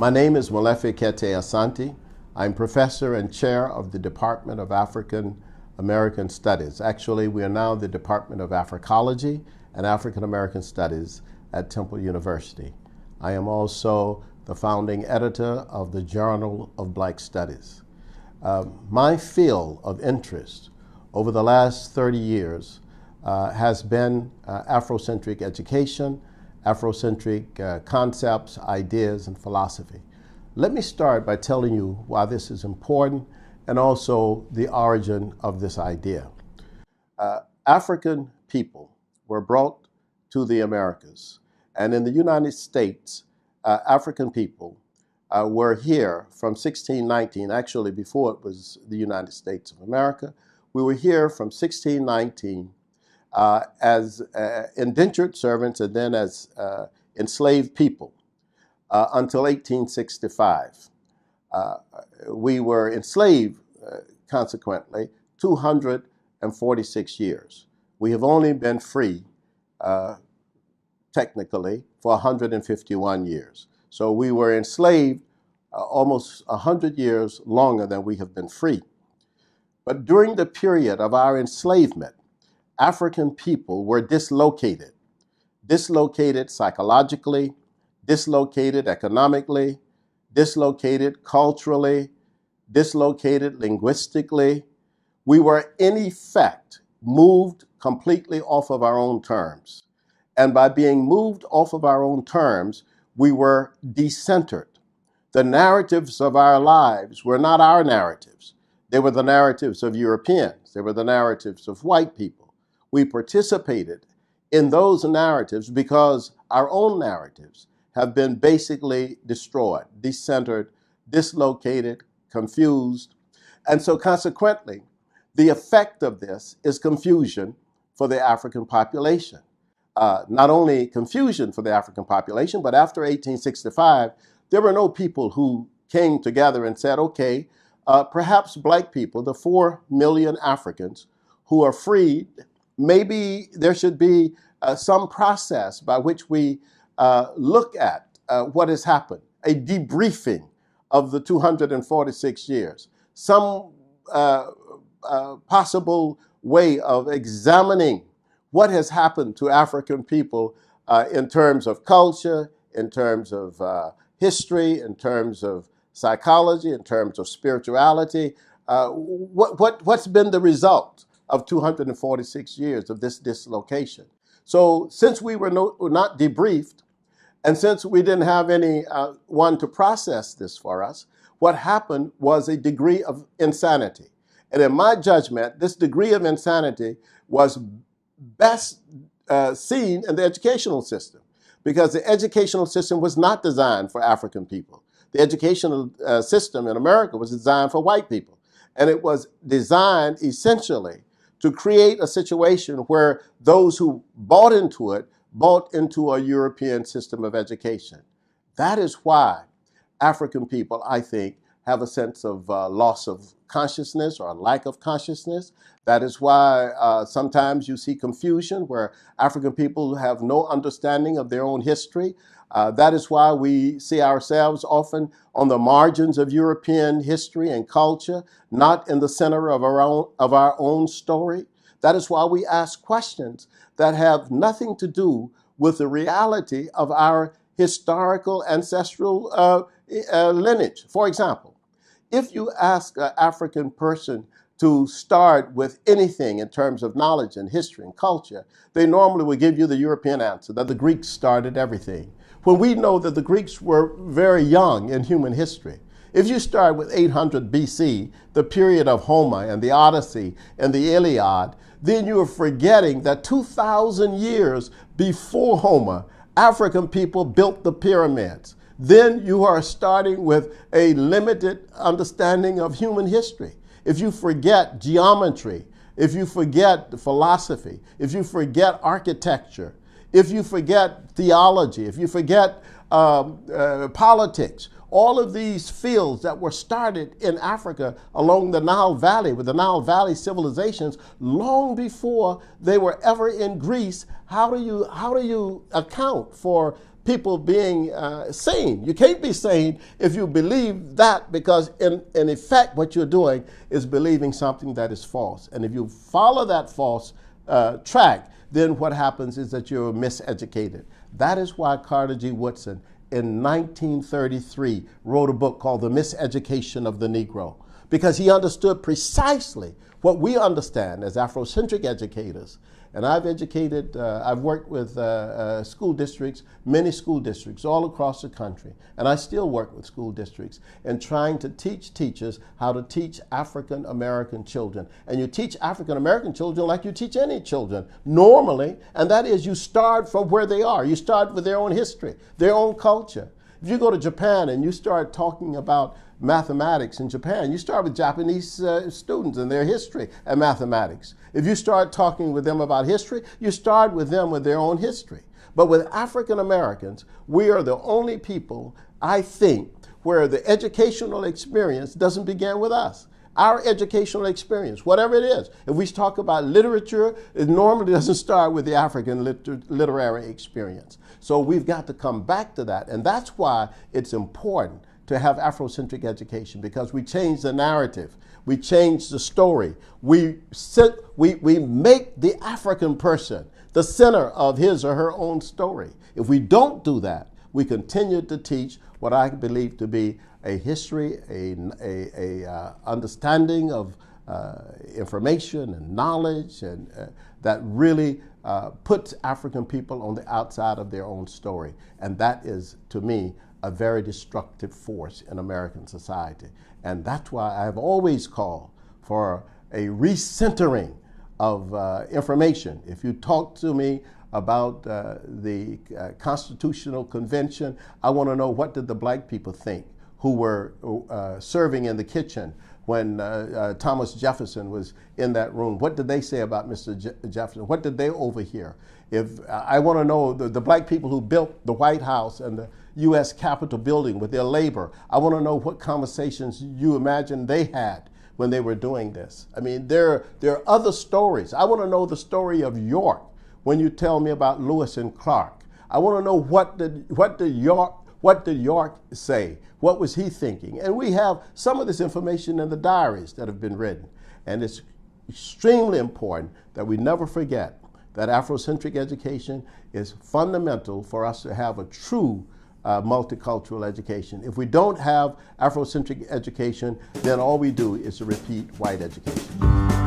My name is Molefi Kete Asante. I'm professor and chair of the Department of African American Studies. Actually, we are now the Department of Africology and African American Studies at Temple University. I am also the founding editor of the Journal of Black Studies. My field of interest over the last 30 years has been Afrocentric education, Afrocentric concepts, ideas, and philosophy. Let me start by telling you why this is important and also the origin of this idea. African people were brought to the Americas, and in the United States, African people were here from 1619, actually before it was the United States of America. We were here from 1619 as indentured servants and then as enslaved people until 1865. We were enslaved, consequently, 246 years. We have only been free, technically, for 151 years. So we were enslaved almost 100 years longer than we have been free. But during the period of our enslavement, African people were dislocated psychologically, dislocated economically, dislocated culturally, dislocated linguistically. We were, in effect, moved completely off of our own terms. And by being moved off of our own terms, we were decentered. The narratives of our lives were not our narratives. They were the narratives of Europeans. They were the narratives of white people. We participated in those narratives because our own narratives have been basically destroyed, decentered, dislocated, confused. And so consequently, the effect of this is confusion for the African population. Not only confusion for the African population, but after 1865, there were no people who came together and said, okay, perhaps black people, the 4 million Africans who are freed, maybe there should be some process by which we look at what has happened, a debriefing of the 246 years, some possible way of examining what has happened to African people in terms of culture, in terms of history, in terms of psychology, in terms of spirituality. What's been the result of 246 years of this dislocation? So since we were not debriefed, and since we didn't have any one to process this for us, what happened was a degree of insanity. And in my judgment, this degree of insanity was best seen in the educational system, because the educational system was not designed for African people. The educational system in America was designed for white people. And it was designed essentially to create a situation where those who bought into a European system of education. That is why African people, I think, have a sense of loss of consciousness or a lack of consciousness. That is why sometimes you see confusion where African people have no understanding of their own history. That is why we see ourselves often on the margins of European history and culture, not in the center of our own story. That is why we ask questions that have nothing to do with the reality of our historical ancestral lineage. For example, if you ask an African person to start with anything in terms of knowledge and history and culture, they normally will give you the European answer, that the Greeks started everything, when we know that the Greeks were very young in human history. If you start with 800 BC, the period of Homer and the Odyssey and the Iliad, then you are forgetting that 2,000 years before Homer, African people built the pyramids. Then you are starting with a limited understanding of human history. If you forget geometry, if you forget philosophy, if you forget architecture, if you forget theology, if you forget politics, all of these fields that were started in Africa along the Nile Valley, with the Nile Valley civilizations, long before they were ever in Greece. How do you account for people being sane? You can't be sane if you believe that, because in effect what you're doing is believing something that is false. And if you follow that false track, then what happens is that you're miseducated. That is why Carter G. Woodson in 1933 wrote a book called The Miseducation of the Negro, because he understood precisely what we understand as Afrocentric educators. And I've worked with school districts, many school districts all across the country, and I still work with school districts and trying to teach teachers how to teach African American children. And you teach African American children like you teach any children normally, and that is you start from where they are. You start with their own history, their own culture. If you go to Japan and you start talking about mathematics in Japan, you start with Japanese students and their history and mathematics. If you start talking with them about history, you start with them with their own history. But with African Americans, we are the only people, I think, where the educational experience doesn't begin with us. Our educational experience, whatever it is, if we talk about literature, it normally doesn't start with the African literary experience. So we've got to come back to that, and that's why it's important to have Afrocentric education, because we change the narrative, we change the story, we make the African person the center of his or her own story. If we don't do that, we continue to teach what I believe to be a history, a understanding of information and knowledge, and that really puts African people on the outside of their own story. And that is, to me, a very destructive force in American society. And that's why I've always called for a recentering of information. If you talk to me about the Constitutional Convention, I want to know, what did the black people think who were serving in the kitchen when Thomas Jefferson was in that room? What did they say about Mr. Jefferson? What did they overhear? If I want to know the black people who built the White House and the U.S. Capitol building with their labor, I want to know what conversations you imagine they had when they were doing this. I mean, there are other stories. I want to know the story of York when you tell me about Lewis and Clark. I want to know what did York say? What was he thinking? And we have some of this information in the diaries that have been written. And it's extremely important that we never forget that Afrocentric education is fundamental for us to have a true multicultural education. If we don't have Afrocentric education, then all we do is to repeat white education.